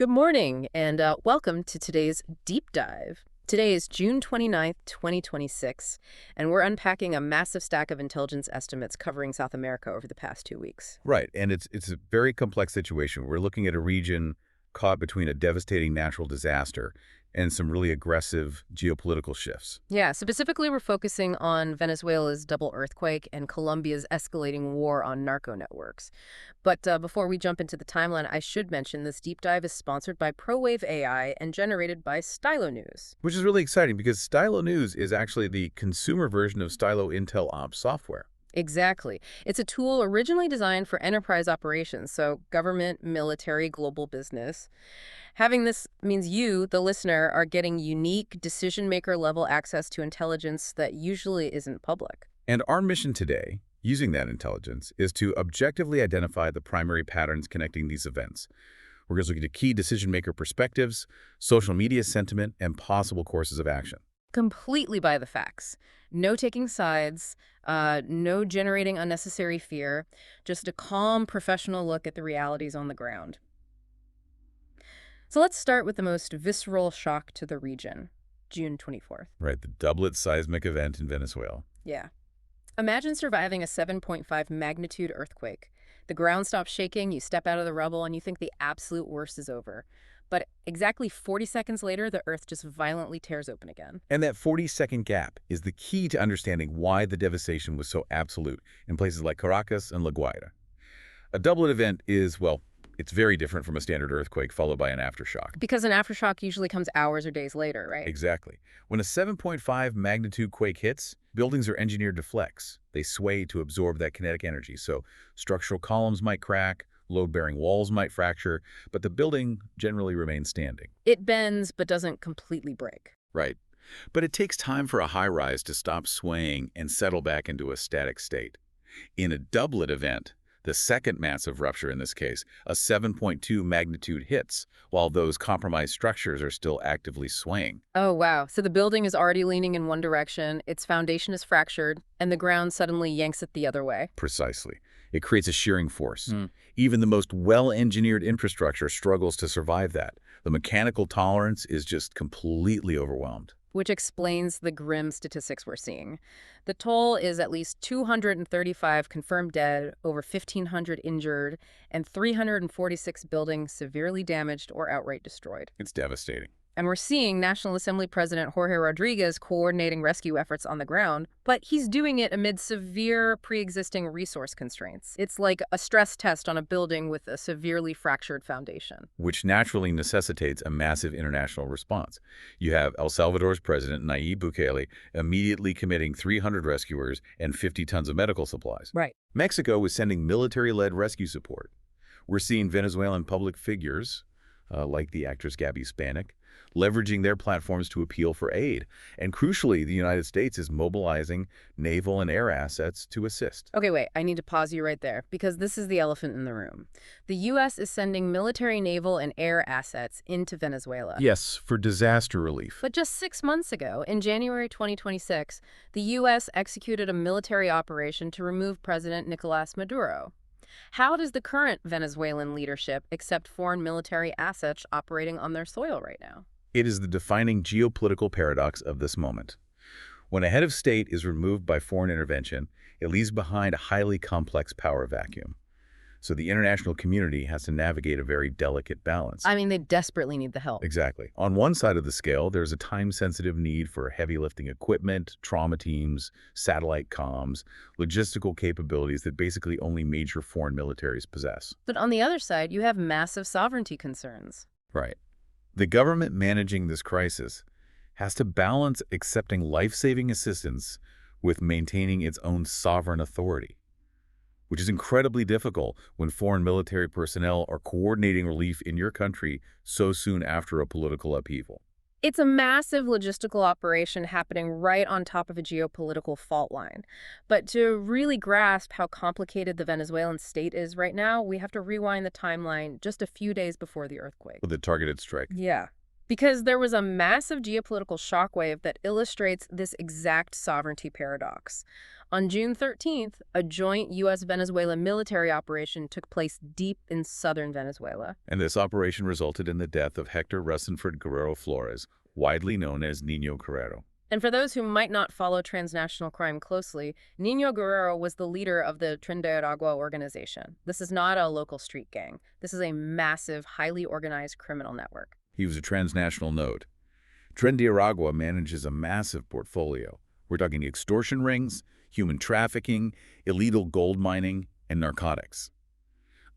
Good morning, and welcome to today's deep dive. Today is June 29th, 2026, and we're unpacking a massive stack of intelligence estimates covering South America over the past 2 weeks. Right, and it's a very complex situation. We're looking at a region caught between a devastating natural disaster and some really aggressive geopolitical shifts. Yeah, specifically, we're focusing on Venezuela's double earthquake and Colombia's escalating war on narco networks. But before we jump into the timeline, I should mention this deep dive is sponsored by ProWave AI and generated by Stylo News. Which is really exciting because Stylo News is actually the consumer version of Stylo Intel Ops software. Exactly. It's a tool originally designed for enterprise operations, so government, military, global business. Having this means you, the listener, are getting unique decision-maker level access to intelligence that usually isn't public. And our mission today, using that intelligence, is to objectively identify the primary patterns connecting these events. We're going to look at key decision-maker perspectives, social media sentiment, and possible courses of action. Completely by the facts. No taking sides, no generating unnecessary fear, just a calm, professional look at the realities on the ground. So let's start with the most visceral shock to the region, June 24th. Right, the doublet seismic event in Venezuela. Yeah. Imagine surviving a 7.5 magnitude earthquake. The ground stops shaking, you step out of the rubble, and you think the absolute worst is over. But exactly 40 seconds later, the earth just violently tears open again. And that 40-second gap is the key to understanding why the devastation was so absolute in places like Caracas and La Guaira. A doublet event is, well, it's very different from a standard earthquake followed by an aftershock. Because an aftershock usually comes hours or days later, right? Exactly. When a 7.5 magnitude quake hits, buildings are engineered to flex. They sway to absorb that kinetic energy, so structural columns might crack, load-bearing walls might fracture, but the building generally remains standing. It bends but doesn't completely break. Right. But it takes time for a high-rise to stop swaying and settle back into a static state. In a doublet event, the second massive rupture in this case, a 7.2 magnitude hits, while those compromised structures are still actively swaying. Oh, wow. So the building is already leaning in one direction, its foundation is fractured, and the ground suddenly yanks it the other way. Precisely. It creates a shearing force. Even the most well-engineered infrastructure struggles to survive that. The mechanical tolerance is just completely overwhelmed. Which explains the grim statistics we're seeing. The toll is at least 235 confirmed dead, over 1,500 injured, and 346 buildings severely damaged or outright destroyed. It's devastating. And we're seeing National Assembly President Jorge Rodriguez coordinating rescue efforts on the ground, but he's doing it amid severe pre-existing resource constraints. It's like a stress test on a building with a severely fractured foundation. Which naturally necessitates a massive international response. You have El Salvador's president, Nayib Bukele, immediately committing 300 rescuers and 50 tons of medical supplies. Right. Mexico is sending military-led rescue support. We're seeing Venezuelan public figures, like the actress Gabby Spanik, leveraging their platforms to appeal for aid. And crucially, the United States is mobilizing naval and air assets to assist. Okay, wait, I need to pause you right there, because this is the elephant in the room. The U.S. is sending military, naval, and air assets into Venezuela. Yes, for disaster relief. But just 6 months ago, in January 2026, the U.S. executed a military operation to remove President Nicolas Maduro. How does the current Venezuelan leadership accept foreign military assets operating on their soil right now? It is the defining geopolitical paradox of this moment. When a head of state is removed by foreign intervention, it leaves behind a highly complex power vacuum. So the international community has to navigate a very delicate balance. I mean, they desperately need the help. Exactly. On one side of the scale, there's a time-sensitive need for heavy lifting equipment, trauma teams, satellite comms, logistical capabilities that basically only major foreign militaries possess. But on the other side, you have massive sovereignty concerns. Right. The government managing this crisis has to balance accepting life-saving assistance with maintaining its own sovereign authority, which is incredibly difficult when foreign military personnel are coordinating relief in your country so soon after a political upheaval. It's a massive logistical operation happening right on top of a geopolitical fault line. But to really grasp how complicated the Venezuelan state is right now, we have to rewind the timeline just a few days before the earthquake. With a targeted strike. Yeah. Because there was a massive geopolitical shockwave that illustrates this exact sovereignty paradox. On June 13th, a joint U.S.-Venezuela military operation took place deep in southern Venezuela. And this operation resulted in the death of Hector Rosenford Guerrero Flores, widely known as Nino Guerrero. And for those who might not follow transnational crime closely, Nino Guerrero was the leader of the Tren de Aragua organization. This is not a local street gang. This is a massive, highly organized criminal network. He was a transnational node. Tren de Aragua manages a massive portfolio. We're talking extortion rings, human trafficking, illegal gold mining, and narcotics.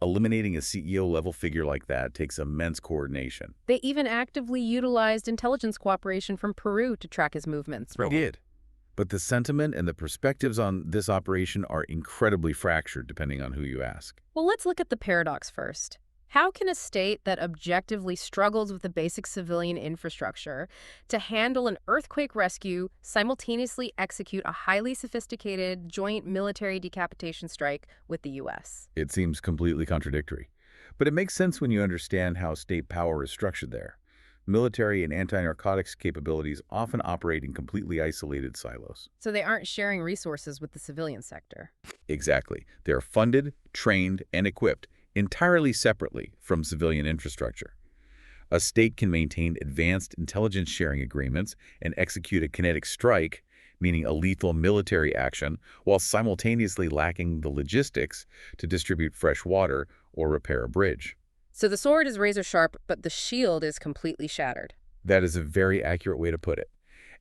Eliminating a CEO-level figure like that takes immense coordination. They even actively utilized intelligence cooperation from Peru to track his movements. They did. But the sentiment and the perspectives on this operation are incredibly fractured depending on who you ask. Well, let's look at the paradox first. How can a state that objectively struggles with the basic civilian infrastructure to handle an earthquake rescue simultaneously execute a highly sophisticated joint military decapitation strike with the U.S.? It seems completely contradictory. But it makes sense when you understand how state power is structured there. Military and anti-narcotics capabilities often operate in completely isolated silos. So they aren't sharing resources with the civilian sector. Exactly. They are funded, trained, and equipped entirely separately from civilian infrastructure. A state can maintain advanced intelligence sharing agreements and execute a kinetic strike, meaning a lethal military action, while simultaneously lacking the logistics to distribute fresh water or repair a bridge. So the sword is razor sharp, but the shield is completely shattered. That is a very accurate way to put it.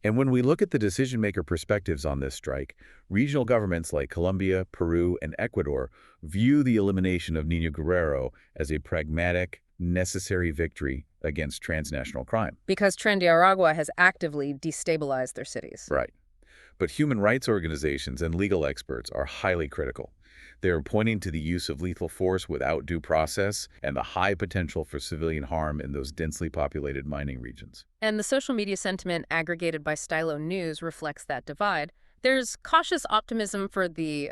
And when we look at the decision-maker perspectives on this strike, regional governments like Colombia, Peru, and Ecuador view the elimination of Nino Guerrero as a pragmatic, necessary victory against transnational crime. Because Tren de Aragua has actively destabilized their cities. Right. But human rights organizations and legal experts are highly critical. They are pointing to the use of lethal force without due process and the high potential for civilian harm in those densely populated mining regions. And the social media sentiment aggregated by Stylo News reflects that divide. There's cautious optimism for the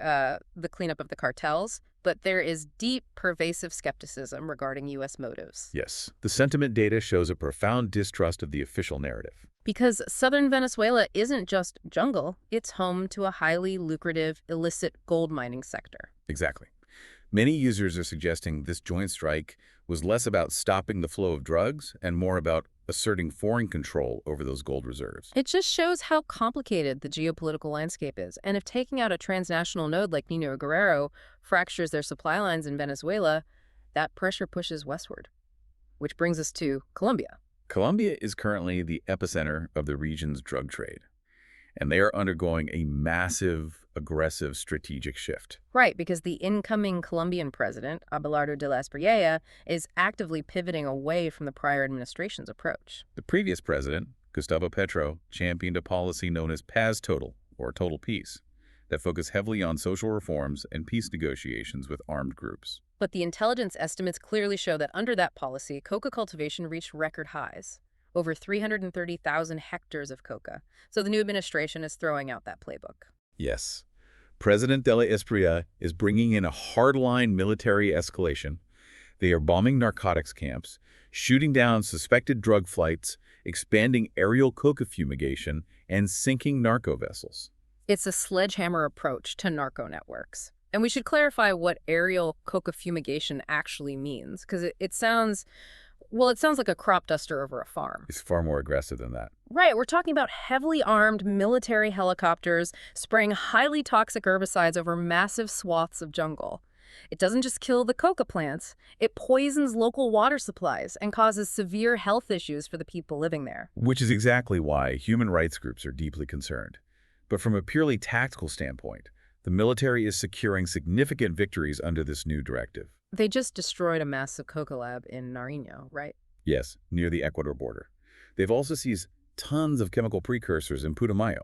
cleanup of the cartels, but there is deep, pervasive skepticism regarding U.S. motives. Yes, the sentiment data shows a profound distrust of the official narrative. Because southern Venezuela isn't just jungle, it's home to a highly lucrative, illicit gold mining sector. Exactly. Many users are suggesting this joint strike was less about stopping the flow of drugs and more about asserting foreign control over those gold reserves. It just shows how complicated the geopolitical landscape is. And if taking out a transnational node like Nino Guerrero fractures their supply lines in Venezuela, that pressure pushes westward. Which brings us to Colombia. Colombia is currently the epicenter of the region's drug trade, and they are undergoing a massive, aggressive strategic shift. Right, because the incoming Colombian president, Abelardo de la Espriella, is actively pivoting away from the prior administration's approach. The previous president, Gustavo Petro, championed a policy known as Paz Total, or Total Peace, that focused heavily on social reforms and peace negotiations with armed groups. But the intelligence estimates clearly show that under that policy, coca cultivation reached record highs, over 330,000 hectares of coca. So the new administration is throwing out that playbook. Yes. President de la Espriella is bringing in a hardline military escalation. They are bombing narcotics camps, shooting down suspected drug flights, expanding aerial coca fumigation, and sinking narco vessels. It's a sledgehammer approach to narco networks. And we should clarify what aerial coca fumigation actually means, because it sounds like a crop duster over a farm. It's far more aggressive than that. Right, we're talking about heavily armed military helicopters spraying highly toxic herbicides over massive swaths of jungle. It doesn't just kill the coca plants, it poisons local water supplies and causes severe health issues for the people living there. Which is exactly why human rights groups are deeply concerned. But from a purely tactical standpoint, the military is securing significant victories under this new directive. They just destroyed a massive coca lab in Nariño, right? Yes, near the Ecuador border. They've also seized tons of chemical precursors in Putumayo.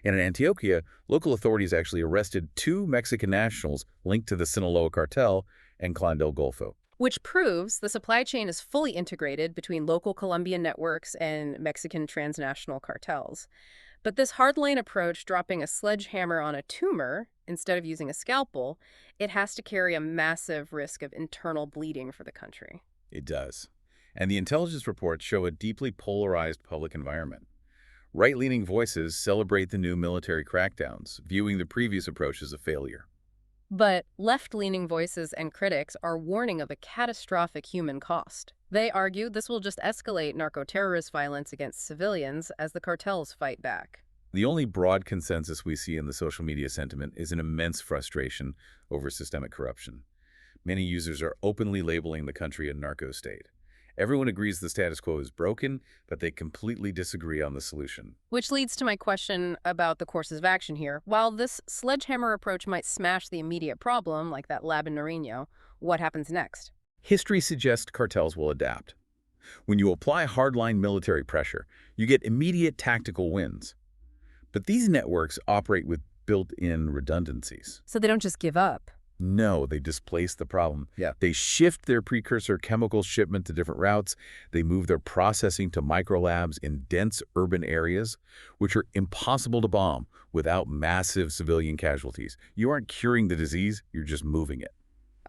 And in Antioquia, local authorities actually arrested 2 Mexican nationals linked to the Sinaloa cartel and Clan del Golfo. Which proves the supply chain is fully integrated between local Colombian networks and Mexican transnational cartels. But this hardline approach, dropping a sledgehammer on a tumor instead of using a scalpel, it has to carry a massive risk of internal bleeding for the country. It does. And the intelligence reports show a deeply polarized public environment. Right-leaning voices celebrate the new military crackdowns, viewing the previous approach as a failure. But left-leaning voices and critics are warning of a catastrophic human cost. They argue this will just escalate narco-terrorist violence against civilians as the cartels fight back. The only broad consensus we see in the social media sentiment is an immense frustration over systemic corruption. Many users are openly labeling the country a narco state. Everyone agrees the status quo is broken, but they completely disagree on the solution. Which leads to my question about the courses of action here. While this sledgehammer approach might smash the immediate problem, like that lab in Nariño, what happens next? History suggests cartels will adapt. When you apply hardline military pressure, you get immediate tactical wins. But these networks operate with built-in redundancies. So they don't just give up. No, they displace the problem. Yeah. They shift their precursor chemical shipment to different routes. They move their processing to microlabs in dense urban areas, which are impossible to bomb without massive civilian casualties. You aren't curing the disease, you're just moving it.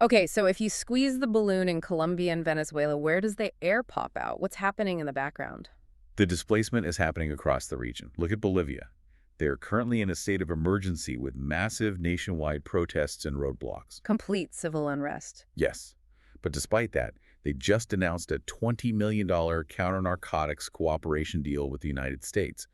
Okay, so if you squeeze the balloon in Colombia and Venezuela, where does the air pop out? What's happening in the background? The displacement is happening across the region. Look at Bolivia. They're currently in a state of emergency with massive nationwide protests and roadblocks. Complete civil unrest. Yes, but despite that, they just announced a $20 million counter-narcotics cooperation deal with the United States.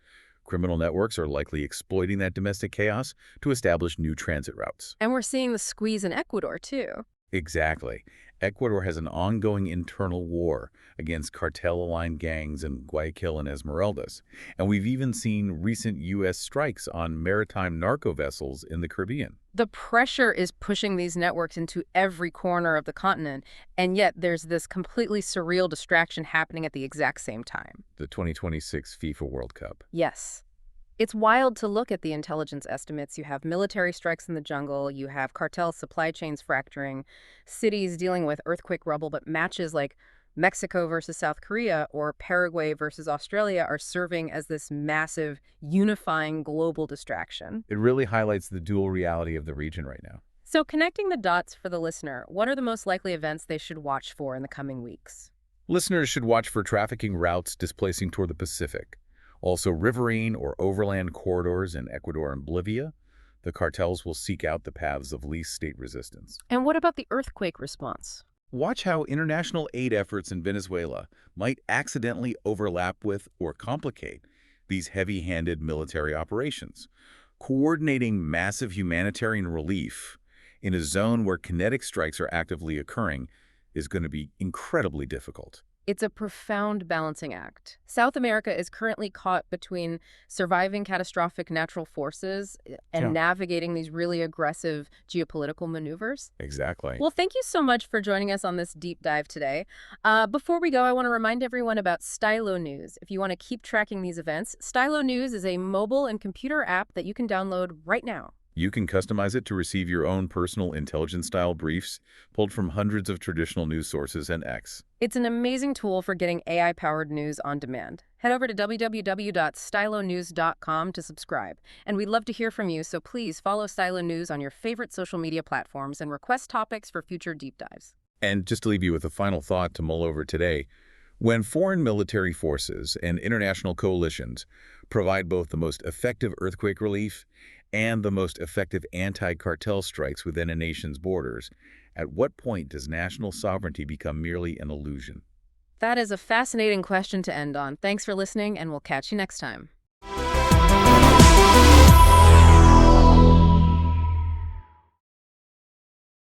Criminal networks are likely exploiting that domestic chaos to establish new transit routes. And we're seeing the squeeze in Ecuador, too. Exactly. Ecuador has an ongoing internal war against cartel-aligned gangs in Guayaquil and Esmeraldas, and we've even seen recent U.S. strikes on maritime narco vessels in the Caribbean. The pressure is pushing these networks into every corner of the continent, and yet there's this completely surreal distraction happening at the exact same time. The 2026 FIFA World Cup. Yes. It's wild to look at the intelligence estimates. You have military strikes in the jungle, you have cartel supply chains fracturing, cities dealing with earthquake rubble, but matches like Mexico versus South Korea or Paraguay versus Australia are serving as this massive, unifying global distraction. It really highlights the dual reality of the region right now. So connecting the dots for the listener, what are the most likely events they should watch for in the coming weeks? Listeners should watch for trafficking routes displacing toward the Pacific. Also, riverine or overland corridors in Ecuador and Bolivia. The cartels will seek out the paths of least state resistance. And what about the earthquake response? Watch how international aid efforts in Venezuela might accidentally overlap with or complicate these heavy-handed military operations. Coordinating massive humanitarian relief in a zone where kinetic strikes are actively occurring is going to be incredibly difficult. It's a profound balancing act. South America is currently caught between surviving catastrophic natural forces and navigating these really aggressive geopolitical maneuvers. Exactly. Well, thank you so much for joining us on this deep dive today. Before we go, I want to remind everyone about Stylo News. If you want to keep tracking these events, Stylo News is a mobile and computer app that you can download right now. You can customize it to receive your own personal intelligence-style briefs pulled from hundreds of traditional news sources and X. It's an amazing tool for getting AI-powered news on demand. Head over to www.stylonews.com to subscribe. And we'd love to hear from you, so please follow Stylo News on your favorite social media platforms and request topics for future deep dives. And just to leave you with a final thought to mull over today, when foreign military forces and international coalitions provide both the most effective earthquake relief and the most effective anti-cartel strikes within a nation's borders, at what point does national sovereignty become merely an illusion? That is a fascinating question to end on. Thanks for listening, and we'll catch you next time.